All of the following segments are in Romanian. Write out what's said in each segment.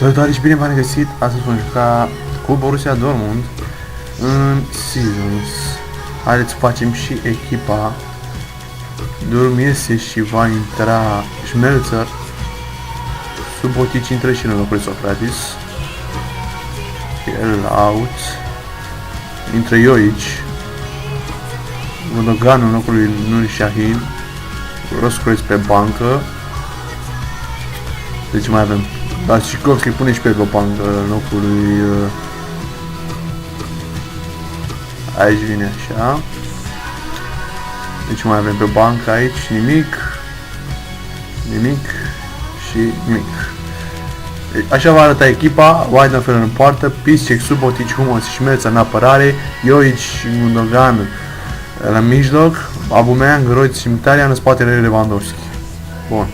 Salutare și bine v-am regăsit. Astăzi vom juca cu Borussia Dortmund în Seasons. Haideți să facem și echipa. Drum iese și va intra Schmelzer. Subotic intră și în locul Socrates. El out. Intră Joic. Gundogan în locul lui Nuri Sahin. Roscroiț pe bancă. Deci mai avem Blasicovski, pune și pe bancă în locul lui... Aici vine așa. Deci mai avem pe bancă aici nimic. Nimic și nimic. Deci, așa va arăta echipa. Weidenfeller în poartă, Piszczek, Subotic, Hummels și Schmelzer în apărare, Joic și Gundogan la mijloc, Aubameyang, Reus și Mkhitaryan în spatele Lewandowski. Bun.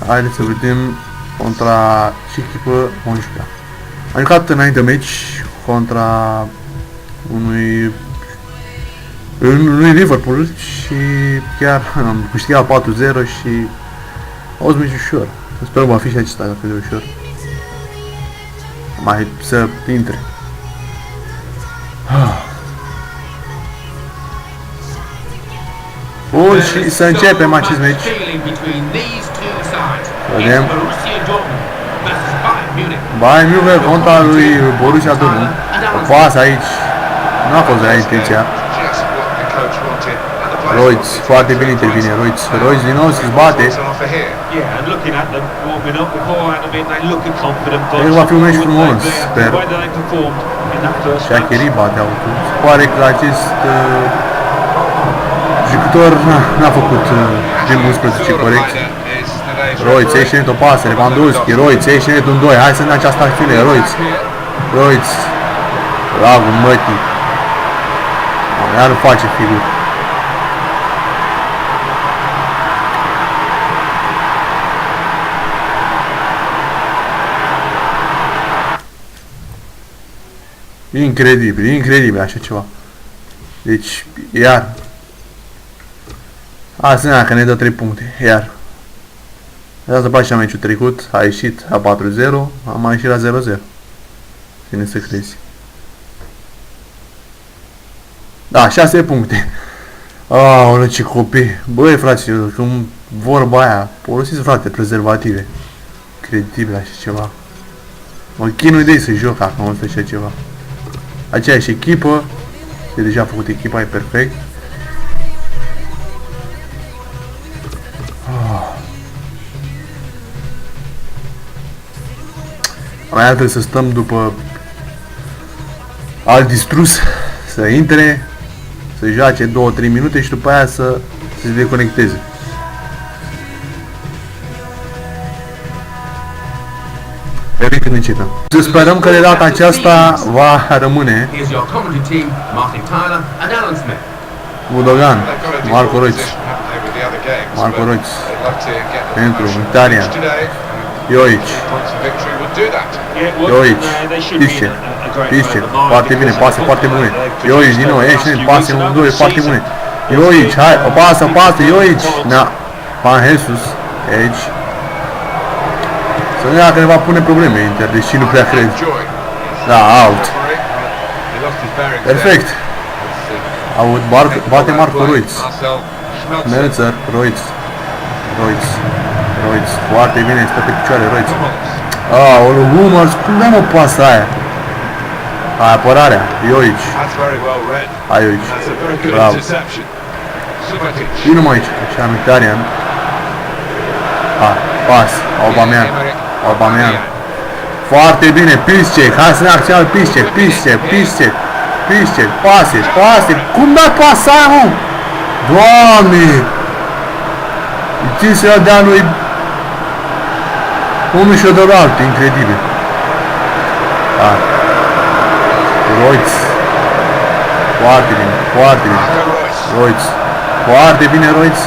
Haideți să vedem contra ce echipă vom juca. Am jucat înainte meci contra unui Liverpool și chiar am câștigat 4-0 și a fost meci ușor. Sper că va fi și acesta la fel de ușor. Mai să intre. Bun, și să începem acest meci. Vedem. Bayern München contra lui Borussia Dortmund. O pasă aici. Nu a fost de la intenția. Reus, foarte bine intervine Reus. Reus din nou se zbate. El va fi un meci frumos, sper. Shaqiri bate autul. Pare că acest jucător n-a făcut din 11 corect. Reus, ieși net o pasă, Lewandowski, Reus, ieși net un 2, hai să ne această acțiune, Reus, bravo, mătii, iar face figur. Incredibil așa ceva. Deci, iar. Asta că ne dă 3 puncte, iar. Asta place la meciul trecut, a ieșit la 4-0, am mai ieșit la 0-0. Ține să crezi. Da, 6 puncte. Aoleu, ce copii. Băi, fraților, când vorba aia, folosiți, frate, prezervative. Incredibil așa ceva. Mă chinui de ei să joc acum așa ceva. Aceeași echipă, e deja făcut echipa, e perfect. Mai trebuie să stăm după alt distrus, să intre, să joace 2-3 minute și după aia să se deconecteze. Vedem când începem. Să sperăm că de data aceasta va rămâne Gundogan, Marco Reus pentru Mkhitaryan, Joic, Piszczek, foarte bine, pase foarte bune, Joic din nou, ești net, pase 1-2, foarte bune, Joic, hai, o pasă, Joic, na, Van Jesus, aici, să nu ia că ne va pune probleme Inter, deși nu prea cred, da, out, perfect, bate Marco Reus, Schmelzer, Reus, foarte bine, stă pe picioare, Reus. Aoleu, Hummels, cum dăm o pasă aia? Hai, apărarea, Joic. Hai, Joic, bravo. Vino aici, așa, Mkhitaryan. Hai, pas, Aubameyang. Foarte bine, Piszczek, hai să ne acționăm Piszczek, pase, cum da pasa aia, mă? Doamne! Țin să dea lui unul și-o dă altul, incredibil. Hai. Reus. Foarte bine. Reus. Foarte bine, Reus.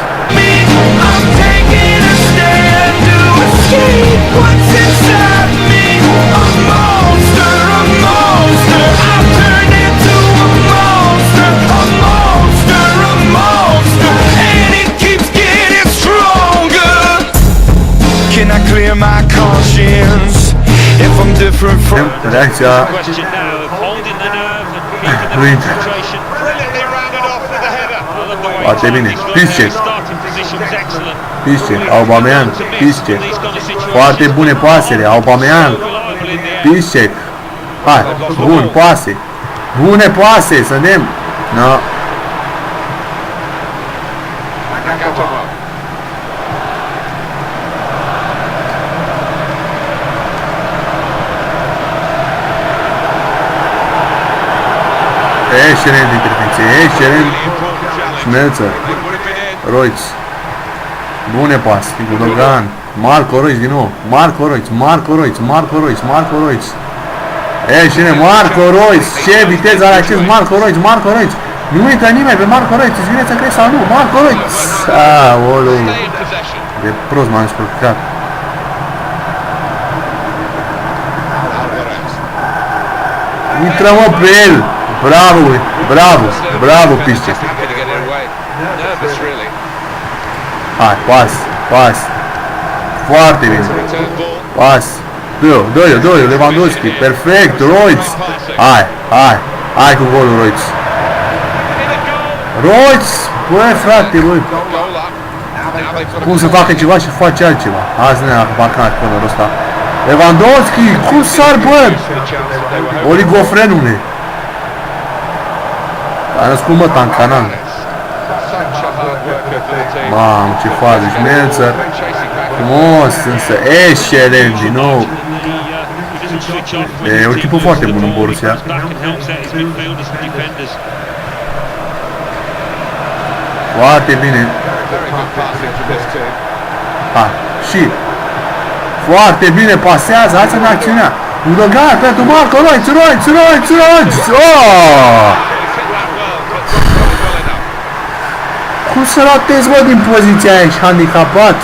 Can I clear my conscience? Reacția lui Inter. Foarte bine. Piszczek. Piszczek. Aubameyang. Piszczek. Foarte bune pasele. Aubameyang. Piszczek. Hai. Bun. Pase. Bune pase. Să vedem. No. Excelent intervenție, excelent. Schmelzer. Royce. Bune pas. Gundogan. Marco Royce din nou. Marco Royce, Marco Royce, Marco Royce, Marco Royce. Excelent, Marco Royce. Ce viteză are acest Marco Royce, Marco Royce. Nu uită nimeni pe Marco Royce. Îți vine să crezi sau nu? Marco Royce. Aoleu. De prost m-am descurcat. Intră mă pe el. Bravo, bravo, bravo, Piszczek. Hai, pas, pas. Foarte bine. Pas. Dă-i, Lewandowski. Perfect, Royce. Hai, hai, hai cu golul Royce. Royce, băi frate, băi. Cum să facă ceva și face altceva. Azi ne-a marcat cornerul ăsta. Lewandowski, cum sar, bă? Oligofrenule. A născut măta în canal. Mamă, ce fază. Schmelzer. Frumos, însă excelent din nou. E o echipă foarte bună în Borussia. Foarte bine. Ha, și foarte bine pasează. Hai să ne acțiunea. Gundogan pentru Marco Royce, Royce. Oh! Cum să ratezi, bă, din poziția aia, ești handicapat?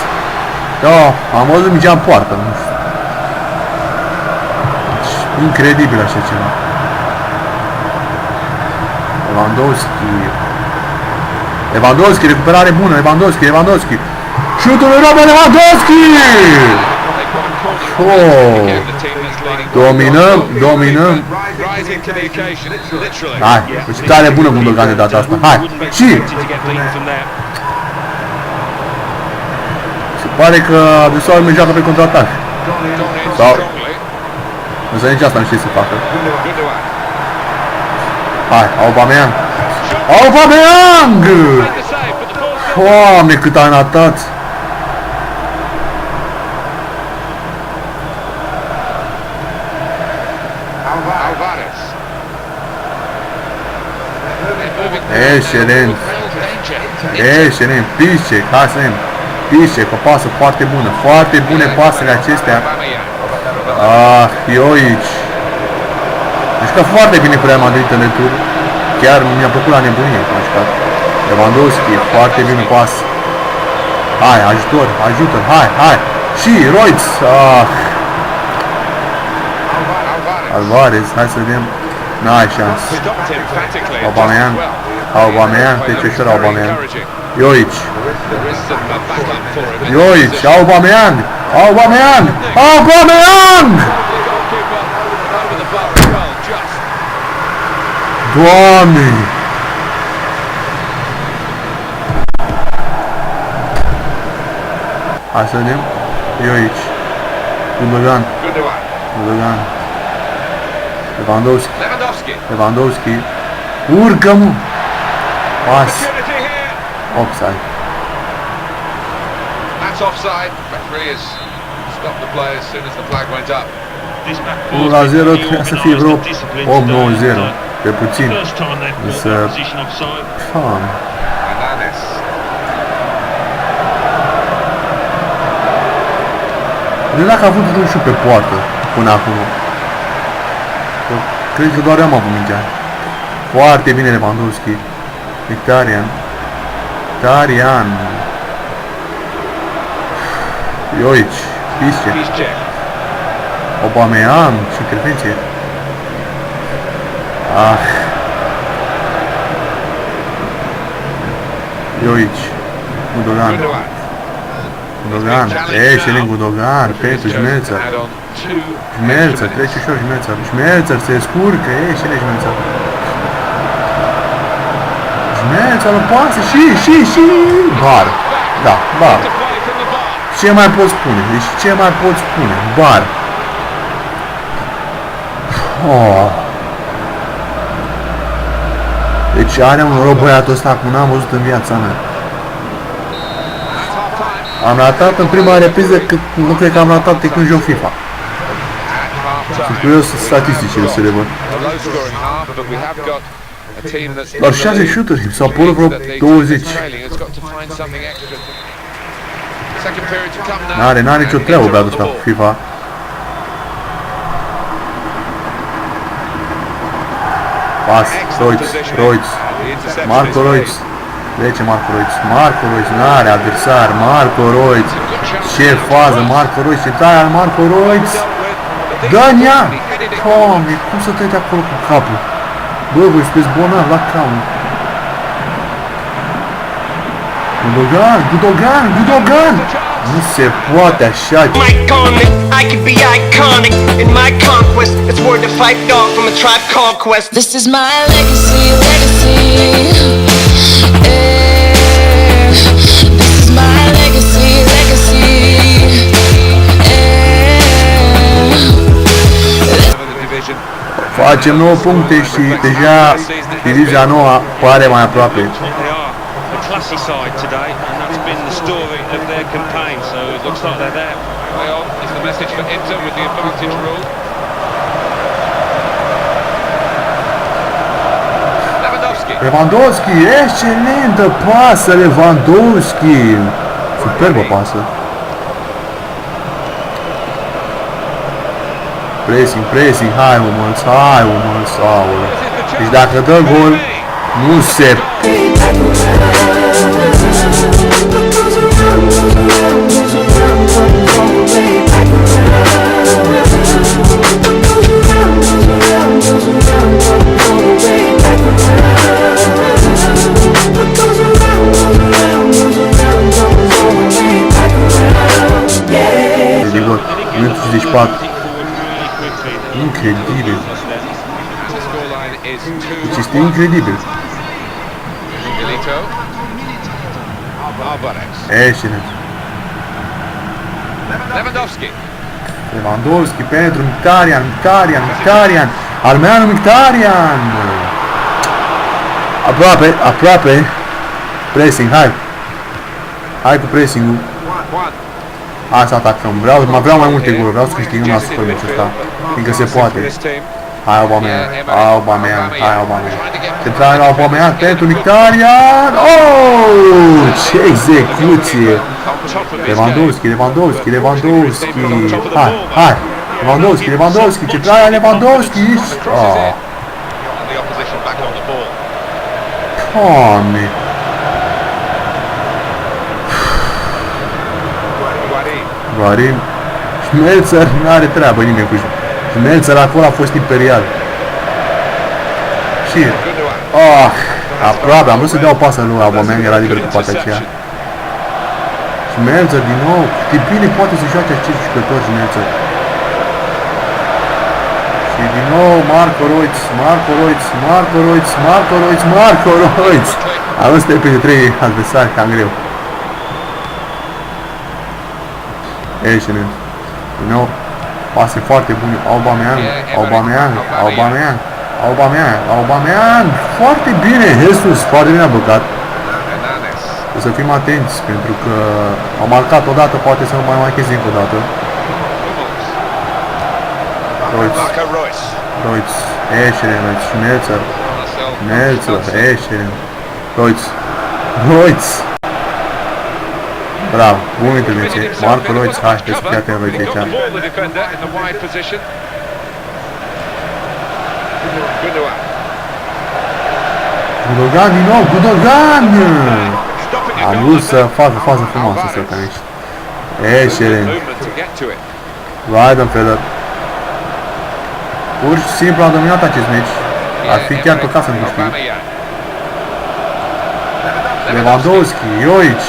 Da, am văzut mingea în poartă, nu știu. Incredibil așa ceva. Lewandowski, recuperare bună, Lewandowski. Șutul lui Robert Lewandowski! Oh! Dominăm. Hai, o tare bună Gundogan de data asta. Hai, și! Se pare că adversarii mă joacă pe contraatac. Sau... Însă nici asta nu știe să facă. Hai, Aubameyang! Doamne, cât a înatat! Excelent! Piszczek, hai să vedem. Piszczek, o pasă foarte bună. Foarte bune pasele acestea. Joici. A jucat foarte bine cu Real Madrid în retur. Chiar mi-a plăcut la nebunie cum a jucat. Lewandowski, foarte bine pas. Hai, ajutor, ajută, hai. Și Royce. Alvarez, hai să vedem. N-ai șans. Aubameyang, trece ușor Aubameyang. Joici, Aubameyang! Doamne! Hai să vedem. Joici. Gundogan. Lewandowski. Urcă, mă! Pas. Offside. That's offside. Referee has stopped the play as soon as the flag went up. 1-0 trebuia să fie vreo 8-9-0. Pe puțin. Însă... Doamne. Nu dacă a avut un șut pe poartă până acum. Cred că doar eu am avut mingea. Foarte bine Lewandowski. Mkhitaryan. Joici. Piszczek. Aubameyang. Ce intervenție. Joici. Gundogan. Gundogan, Excelent Gundogan, pentru Schmelzer. Schmelzer, trece ușor Schmelzer. Schmelzer se scurcă, Excelent Schmelzer. Schmelzer o pasă și bar. Da, bar. Ce mai pot spune? Deci ce mai pot spune? Bar. Oh. Deci are un noroc băiatul ăsta cum n-am văzut în viața mea. Am ratat în prima repriză cât nu cred că am ratat de când joc FIFA. Sunt curios statisticile să le văd. Doar 6 shooteri, s-au părut vreo 20. N-are nicio treabă băiatul ăsta cu FIFA. Pas, Royce, Marco Royce. Trece Marco Royce, n-are adversar, Marco Royce. Ce fază, Marco Royce, ce taia al Marco Royce. Dă-n-ia! Doamne, cum să tăi de acolo cu capul? Bă, voi sunteți bolnavi la capul. Gundogan! Nu se poate așa. I could be iconic in my conquest. It's word to fight dog from a tribe conquest. This is my legacy. This is my legacy. Facem 9 puncte și deja divizia nouă pare mai aproape. Classy side today, and that's been the story of their campaign, so it looks like they're there. Way on is the message for Inter with the advantage rule. Lewandowski, excelentă pasă, Lewandowski! Superbă pasă. Pressing, hai Hummels, aoleu. Deci dacă dă gol, nu se... Minutul 54. Incredibil. Deci este incredibil. Excelent. Lewandowski pentru Mkhitaryan. Armeanu Mkhitaryan. Aproape. Pressing, hai cu pressing-ul. Hai să atacăm. Vreau mai multe goluri. Vreau să câștigăm la super meciul ăsta. Fiindcă se poate. Hai Aubameyang. Centrarea la Aubameyang pentru Mkhitaryan. Oh! Ce execuție! Lewandowski. Hai! Lewandowski. Centrarea Lewandowski. Oh! Doamne! Varin. Schmelzer n-are treabă nimeni cu Schmelzer acolo a fost imperial. Și aproape, am vrut să dea o pasă lui Aubameyang, era liber cu partea aceea. Schmelzer din nou, de bine poate să joace acești jucători Schmelzer. Și din nou Marco Royce. Am să pe 3 adversari, cam greu. Excelent. Din nou, pase foarte bune. Aubameyang. Foarte bine, Jesus, foarte bine a băgat. O să fim atenți, pentru că au marcat odată, poate să nu mai marcheze încă o dată. Royce. Excelent. Schmelzer. Excelent. Royce. Bravo, bună intervenție. Marco Royce, hai, trebuie să fie atent Royce aici. Gundogan din nou, Am vrut să facă fază frumoasă să cam aici. Excelent. Weidenfeller. Pur și simplu am dominat acest meci. Ar fi chiar păcat să nu câștig. Lewandowski, Joic.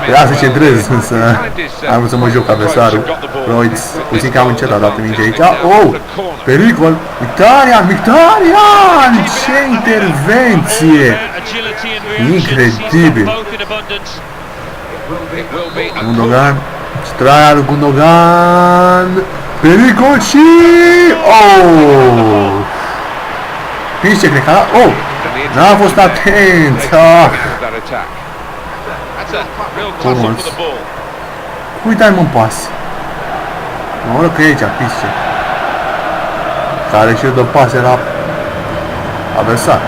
Era să centrez, însă am vrut să mă joc adversarul. Royce, puțin cam încet a dat minge aici. Oh! Pericol! Mkhitaryan! Ce intervenție! Incredibil! Gundogan! Straia lui Gundogan! Pericol și... Oh! Piște, cred că... Oh! N-a fost atent! Frumos. Uite-mi în pas. Mă ură că e aici, Piște. Care și-o dă pase la adversar.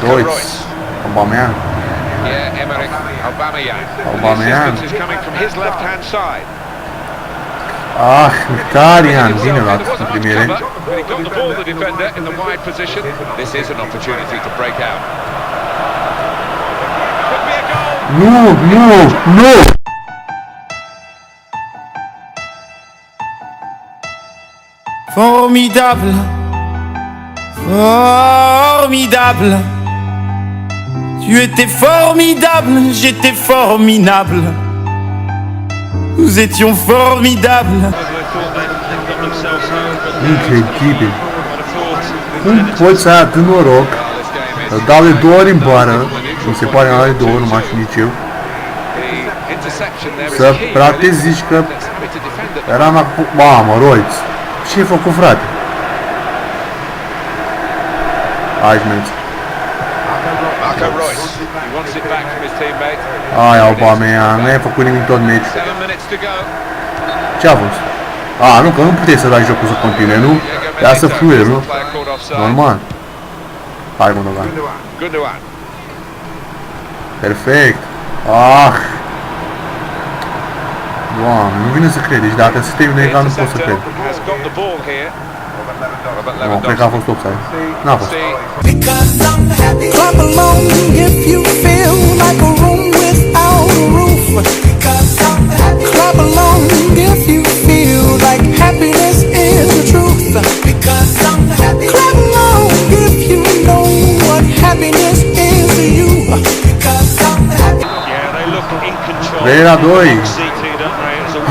Royce. Aubameyang. Aubameyang. Ah, Mkhitaryan, bine luat în primire. Nu! Formidable, formidable. Tu étais formidable, j'étais formidable. Nous étions formidables. Incredibil. Cum poți să ai atât noroc? Îl dau de 2 ori în bară. Mi se pare că are 2 ori, nu m-aș fi nici eu. Să ratezi, zici că eram la... Mamă, Royce. Ce ai făcut, frate? Aici mergi. Ai, Aubameyang, n-ai făcut nimic tot meci. Ce-a fost? A, nu, că nu puteai să dai jocul să continue, nu? Ia să fluieri, nu? Normal. Hai, Gundogan. Perfect. Ah! Doamne, nu vine să cred. Deci dacă se termină egal, nu pot să cred. Nu, cred că a fost offside. N-a fost. Clap along if you feel like a room without a roof. Clap along if you feel like happiness is the truth. Clap along if you know what happiness is to you. Yeah, they look in control. 3 la 2.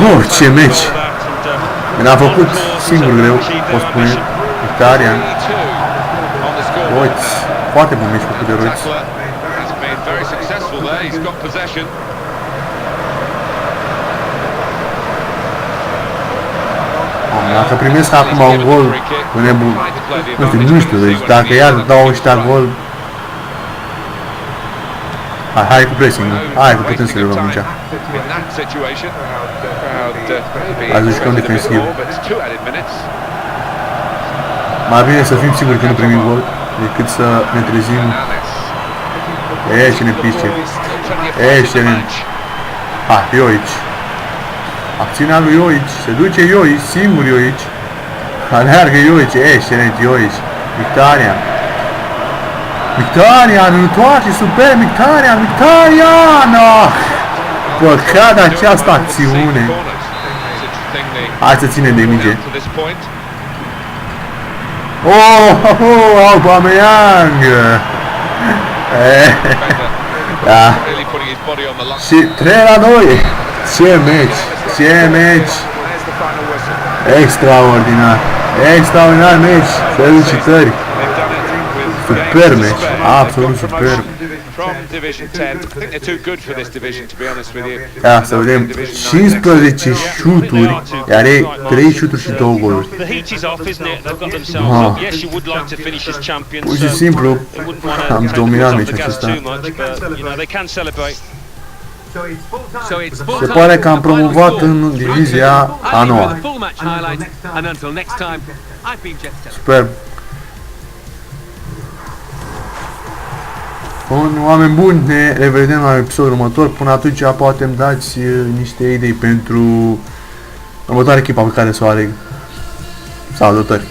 Oh, ce meci! Mi-a făcut singur greu, pot spune. Mkhitaryan. Royce. Foarte bun meci făcut de Royce. Dacă primesc acum un gol, nu știu, deci dacă iar dau ăștia gol, hai cu pressing-ul, hai că putem să le luăm aici. Hai să jucăm defensiv. Mai bine să fim siguri că nu primim gol, decât să ne trezim. Ești-ne, Piște. Ești-ne. Hai, Joici. Acțiunea lui Joici. Se duce Joici, singur Joici. Aleargă Joici. Ești-ne, Joici. Mkhitaryan. Mkhitaryan, întoarce super, Mkhitaryan. Ah! Păcat această acțiune. Hai să ținem de minge. Oh, Aubameyang! Da. Și 3 la 2. Ce meci! Extraordinar! Extraordinar meci! Felicitări! Superb meci! Absolut superb! Ia să vedem, 15 șuturi, iar ei 3 șuturi și 2 goluri. Pur și simplu am dominat meciul acesta. Se pare că am promovat în divizia a 9-a. Superb! Bun, oameni buni, ne revedem la episodul următor. Până atunci poate îmi dați niște idei pentru următoarea echipă pe care să o aleg. Salutări!